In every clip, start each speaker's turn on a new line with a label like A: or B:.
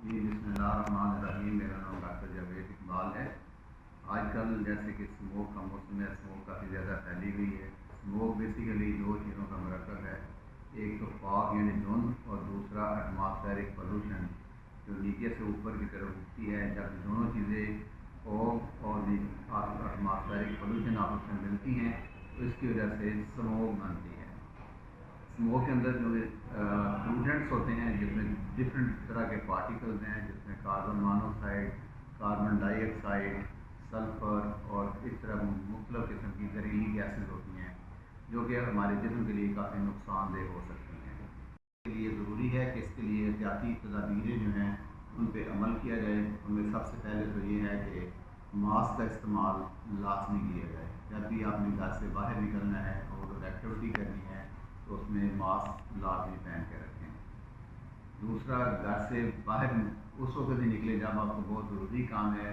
A: جی बिस्मिल्लाहिर्रहमानिर्रहीम। मेरा नाम डॉक्टर जावेद इकबाल है। आजकल जैसे कि स्मोक का मौसम है, स्मोक काफ़ी ज़्यादा फैली हुई है। स्मोक बेसिकली दो चीज़ों का मरकब है, एक तो फॉग यानी धुंध और दूसरा एटमॉस्फेरिक पोल्यूशन जो नीचे से ऊपर की तरफ उठती है। जब दोनों चीज़ें फॉग और एटमॉस्फेरिक पोल्यूशन आपस में मिलती हैं तो इसकी वजह से स्मोक बनती है। स्मोक के अंदर जो पोल्यूटेंट्स होते हैं जिसमें डिफरेंट तरह के पार्टिकल्स हैं, जिसमें carbon monoxide, carbon dioxide, sulphur और इस तरह मुख्तलिफ़ किस्म की जहरीली गैसेज होती हैं जो कि हमारे जिस्म के लिए काफ़ी नुकसानदेह हो सकती हैं। इसके लिए ज़रूरी है कि इसके लिए एहतियाती तदाबीरें जो हैं उन पर अमल किया जाए। उनमें सबसे पहले तो ये है कि मास्क का इस्तेमाल लाजमी किया जाए। जब भी आपने घर से बाहर निकलना है और एक्टिविटी करनी है तो उसमें मास्क लाजमी पहन के रखें। दूसरा, घर से बाहर उस वक्त ही निकले जब आपको बहुत ज़रूरी काम है,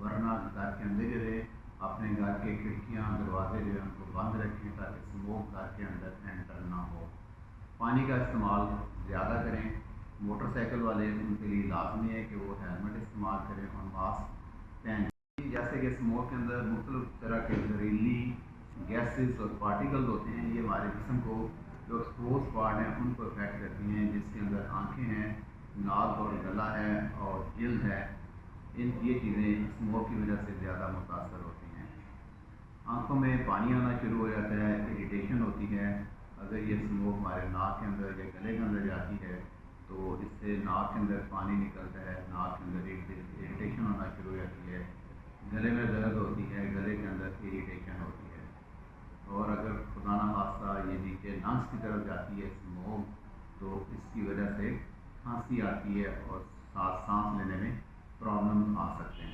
A: वरना घर के अंदर जो है अपने घर के खिड़कियाँ दरवाजे जो है उनको बंद रखें ताकि स्मोक घर के अंदर एंटर ना हो। पानी का इस्तेमाल ज़्यादा करें। मोटरसाइकिल वाले उनके लिए लाजमी है कि वो हेलमेट इस्तेमाल करें और मास्क पहनें। जैसे कि स्मोक के अंदर मुख्तलिफ तरह के जहरीली गैसेस और पार्टिकल्स होते हैं, ये हमारे जिस्म को जो एक्सपोज पार्ट हैं उनको अफेक्ट करती हैं, जिसके अंदर आँखें हैं, नाक और गला है और जल्द है। ये चीज़ें स्मोक की वजह से ज़्यादा मुतासर होती हैं। आँखों में पानी आना शुरू हो जाता है, इरिटेशन होती है। अगर ये स्मोक हमारे नाक के अंदर या गले के अंदर जाती है तो इससे नाक के अंदर पानी निकलता है, नाक के अंदर इरिटेशन होना शुरू हो जाती है, गले में दर्द होती है, गले के अंदर इरिटेशन होती है। और अगर खुदा ना खास्ता ये नीचे लंग्स की तरफ जाती है स्मोक तो इसकी वजह से खांसी आती है और सांस लेने में प्रॉब्लम आ सकते हैं।